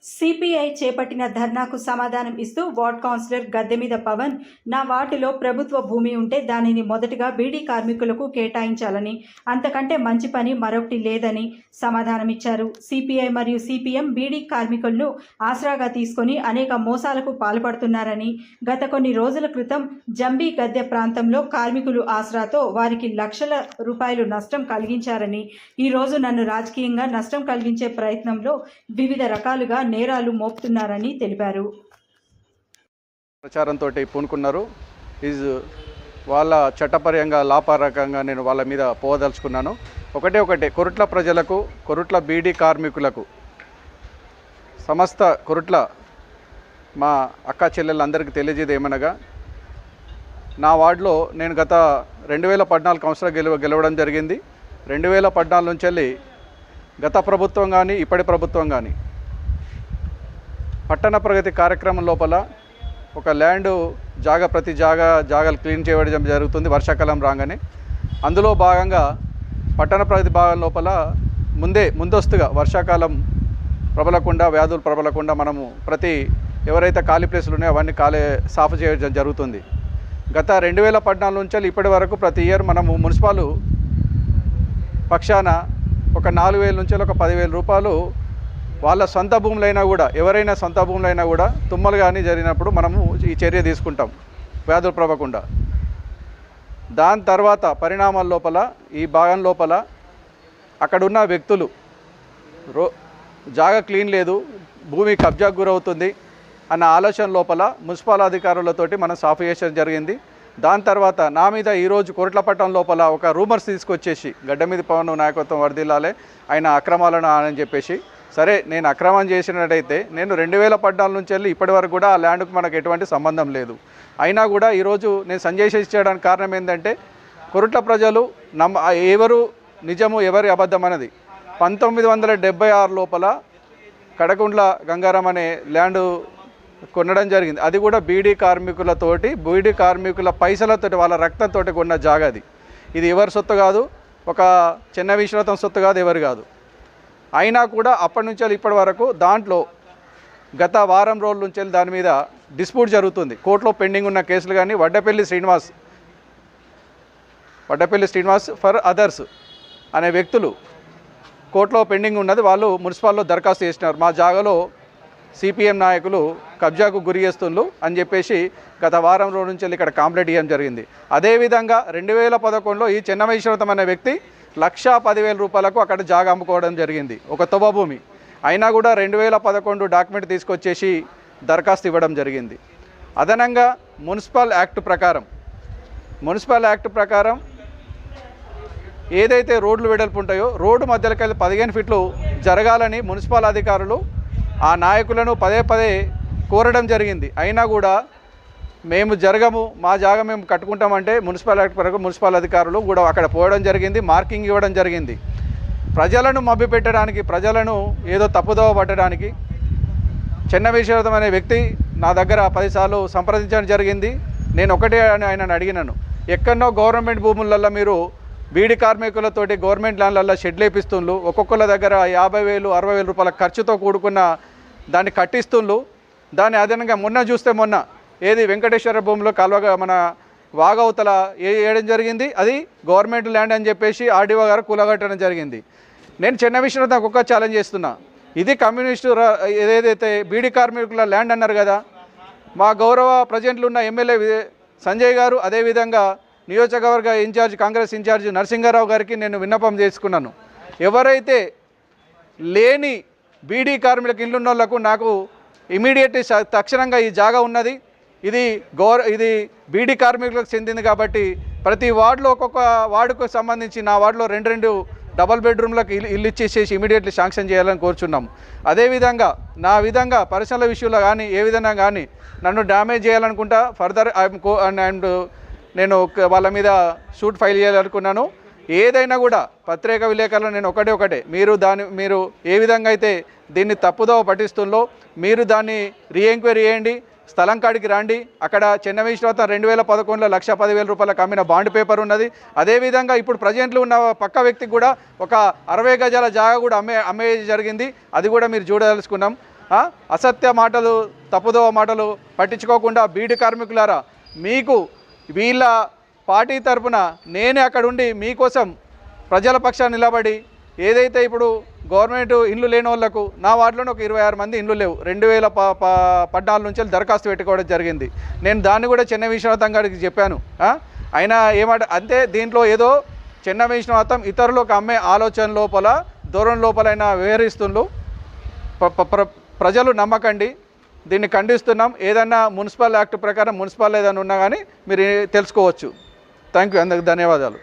CPI చేపట్టిన ధర్నాకు సమాధానం ఇస్తూ వార్డ్ కౌన్సిలర్ గద్దెమీద పవన్, నా వార్డులో ప్రభుత్వ భూమి ఉంటే దానిని మొదటగా బీడీ కార్మికులకు కేటాయించాలని, అంతకంటే మంచి పని మరొకటి లేదని సమాధానమిచ్చారు. సిపిఐ మరియు సిపిఎం బీడీ కార్మికులను ఆసరాగా తీసుకొని అనేక మోసాలకు పాల్పడుతున్నారని, గత కొన్ని రోజుల క్రితం జంబీ గద్దె ప్రాంతంలో కార్మికులు ఆసరాతో వారికి లక్షల రూపాయలు నష్టం కలిగించారని, ఈరోజు నన్ను రాజకీయంగా నష్టం కలిగించే ప్రయత్నంలో వివిధ రకాలుగా నేరాలు మోపుతున్నారని తెలిపారు. ప్రచారంతో పూనుకున్నారు. వాళ్ళ చట్టపరంగా లాపరకంగా నేను వాళ్ళ మీద పోదలుచుకున్నాను. ఒకటే కొరుట్ల ప్రజలకు, కొరుట్ల బీడీ కార్మికులకు, సమస్త కొరుట్ల మా అక్క చెల్లెళ్ళందరికీ తెలియజేది ఏమనగా, నా వార్డులో నేను గత 2014 కౌన్సిలర్ గెలవడం జరిగింది. 2014 నుంచి వెళ్ళి గత ప్రభుత్వం కానీ ఇప్పటి ప్రభుత్వం కానీ పట్టణ ప్రగతి కార్యక్రమం లోపల ఒక ల్యాండ్ ప్రతి జాగాలు క్లీన్ చేయడం జరుగుతుంది వర్షాకాలం రాగానే. అందులో భాగంగా పట్టణ ప్రగతి భాగం లోపల ముందస్తుగా వర్షాకాలం ప్రబలకుండా, వ్యాధులు ప్రబలకుండా మనము ఎవరైతే ఖాళీ ప్లేసులు ఉన్నాయో అవన్నీ సాఫ్ చేయడం జరుగుతుంది. గత 2014 నుంచి ఇప్పటి వరకు ప్రతి ఇయర్ మనము మున్సిపల్ పక్షాన ఒక 4,000 నుంచి ఒక 10,000 రూపాయలు వాళ్ళ సొంత భూములైనా కూడా, ఎవరైనా సొంత భూములైనా కూడా తుమ్మలు కానీ జరిగినప్పుడు మనము ఈ చర్య తీసుకుంటాం వ్యాధులు ప్రబలకుండా. దాని తర్వాత పరిణామాల లోపల ఈ భాగం లోపల అక్కడున్న వ్యక్తులు జాగా క్లీన్ లేదు, భూమి కబ్జాకు గురవుతుంది అన్న ఆలోచన లోపల మున్సిపల్ అధికారులతోటి మనం సాఫ్ చేయడం జరిగింది. దాని తర్వాత నా మీద ఈరోజు కొరట్లపట్నం లోపల ఒక రూమర్స్ తీసుకొచ్చేసి గడ్డమీద పవన్ నాయకత్వం వర్దిల్లాలే, ఆయన అక్రమాలను అని చెప్పేసి, సరే నేను అక్రమం చేసినట్టయితే నేను 2014 నుంచి వెళ్ళి ఇప్పటి వరకు కూడా ఆ ల్యాండ్కు మనకు ఎటువంటి సంబంధం లేదు. అయినా కూడా ఈరోజు నేను సంజయ్ చేయడానికి కారణం ఏంటంటే, కొరుట్ల ప్రజలు ఎవరు నిజము ఎవరి అబద్ధం అనేది 1976 లోపల కడకుండ్ల గంగారం అనే ల్యాండ్ కొనడం జరిగింది. అది కూడా బీడీ కార్మికుల పైసలతోటి, వాళ్ళ రక్తంతో కొన్న జాగా అది. ఇది ఎవరి సొత్తు కాదు, ఒక చిన్న విశ్వతం సొత్తు కాదు, ఎవరు కాదు. అయినా కూడా అప్పటి నుంచి ఇప్పటి వరకు దాంట్లో గత వారం రోజుల నుంచి దాని మీద డిస్ప్యూట్ జరుగుతుంది. కోర్టులో పెండింగ్ ఉన్న కేసులు కానీ వడ్డపల్లి శ్రీనివాస్ ఫర్ అదర్స్ అనే వ్యక్తులు కోర్టులో పెండింగ్ ఉన్నది. వాళ్ళు మున్సిపాల్లో దరఖాస్తు చేసినారు, మా జాగాలో సిపిఎం నాయకులు కబ్జాకు గురి చేస్తుండ్రు అని చెప్పేసి గత వారం రోజుల నుంచి ఇక్కడ కంప్లైంట్ ఇవ్వడం జరిగింది. అదేవిధంగా 2011లో ఈ చెన్నమేశ్వరతం అనే వ్యక్తి 1,10,000 రూపాయలకు అక్కడ జాగా అమ్ముకోవడం జరిగింది, ఒక తొవ్వ భూమి. అయినా కూడా 2011 డాక్యుమెంట్ తీసుకొచ్చేసి దరఖాస్తు ఇవ్వడం జరిగింది. అదనంగా మున్సిపల్ యాక్ట్ ప్రకారం ఏదైతే రోడ్లు వెడల్పు ఉంటాయో రోడ్డు మధ్యలోకి వెళ్ళి 15 ఫీట్లు జరగాలని మున్సిపల్ అధికారులు ఆ నాయకులను పదే కోరడం జరిగింది. అయినా కూడా మేము జరగము, మా జాగా మేము కట్టుకుంటామంటే మున్సిపల్ యాక్ట్ ప్రకారం మున్సిపల్ అధికారులు కూడా అక్కడ పోవడం జరిగింది, మార్కింగ్ ఇవ్వడం జరిగింది. ప్రజలను మభ్యపెట్టడానికి, ప్రజలను ఏదో తప్పుదోవ పట్టడానికి చెన్నవిశ్వనాథం అనే వ్యక్తి నా దగ్గర 10 సార్లు సంప్రదించడం జరిగింది. నేను ఒకటే ఆయనను అడిగినాను, ఎక్కడో గవర్నమెంట్ భూములలో మీరు బీడీ కార్మికులతోటి గవర్నమెంట్ ల్యాండ్లలో షెడ్లు వేపిస్తుండ్రు, ఒక్కొక్కళ్ళ దగ్గర 50,000 60,000 రూపాయల ఖర్చుతో కూడుకున్న దాన్ని కట్టిస్తుండ్రు. దాన్ని అదనంగా మొన్న ఏది వెంకటేశ్వర భూమిలో కాలువగా మన వాగవతల వేయడం జరిగింది. అది గవర్నమెంట్ ల్యాండ్ అని చెప్పేసి ఆర్డీఓ గారు కూలగట్టడం జరిగింది. నేను చిన్న విషయంలో నాకు ఒక్క ఛాలెంజ్ చేస్తున్నా, ఇది కమ్యూనిస్టు ఏదైతే బీడీ కార్మికుల ల్యాండ్ అన్నారు కదా, మా గౌరవ ప్రజెంట్లు ఉన్న ఎమ్మెల్యే సంజయ్ గారు, అదేవిధంగా నియోజకవర్గ కాంగ్రెస్ ఇన్ఛార్జ్ నరసింహారావు గారికి నేను విన్నపం చేసుకున్నాను, ఎవరైతే లేని బీడీ కార్మికులకు ఇల్లు ఉన్న వాళ్ళకు నాకు ఇమీడియట్లీ తక్షణంగా ఈ జాగా ఉన్నది, ఇది బీడీ కార్మికులకు చెందింది కాబట్టి ప్రతి వార్డులో ఒక్కొక్క వార్డుకు సంబంధించి నా వార్డులో 2 డబల్ బెడ్రూమ్లకు ఇల్లు ఇచ్చేసేసి ఇమీడియట్లీ శాంక్షన్ చేయాలని కోరుచున్నాము. అదేవిధంగా నా విధంగా పర్సనల్ విషయంలో కానీ ఏ విధంగా కానీ నన్ను డ్యామేజ్ చేయాలనుకుంటా ఫర్దర్ నేను వాళ్ళ మీద షూట్ ఫైల్ చేయాలనుకున్నాను. ఏదైనా కూడా పత్రికా విలేకరులు నేను ఒకటే మీరు ఏ విధంగా అయితే దీన్ని తప్పుదోవ పట్టిస్తుందో మీరు దాన్ని రీఎంక్వైరీ చేయండి, స్థలం కాడికి రండి. అక్కడ చెన్న విశ్వనాథం 2011లో 1,10,000 రూపాయలకు అమ్మిన బాండ్ పేపర్ ఉన్నది. అదేవిధంగా ఇప్పుడు ప్రజెంట్లు ఉన్న పక్క వ్యక్తికి కూడా ఒక 60 గజాల జాగా కూడా అమ్మే జరిగింది, అది కూడా మీరు చూడదలుచుకున్నాం. అసత్య మాటలు తప్పుదోవ మాటలు పట్టించుకోకుండా బీడీ కార్మికులారా, మీకు వీళ్ళ పార్టీ తరపున నేనే అక్కడుండి మీకోసం ప్రజల పక్షాన్ని నిలబడి ఏదైతే ఇప్పుడు గవర్నమెంట్ ఇండ్లు లేని వాళ్ళకు నా వార్డులోనే ఒక 26 మంది ఇండ్లు లేవు 2014 నుంచి దరఖాస్తు పెట్టుకోవడం జరిగింది. నేను దాన్ని కూడా చెన్న విశ్వనాథం గారికి చెప్పాను. అయినా ఏమాట అంతే, దీంట్లో ఏదో చెన్న విశ్వనాథం ఇతరులకు అమ్మే ఆలోచన లోపల దూరం లోపలైనా వివరిస్తుండ్రు. ప్రజలు నమ్మకండి, దీన్ని ఖండిస్తున్నాం. ఏదైనా మున్సిపల్ యాక్ట్ ప్రకారం మున్సిపల్ ఏదైనా ఉన్నా కానీ మీరు తెలుసుకోవచ్చు. థ్యాంక్ యూ, అందరికి ధన్యవాదాలు.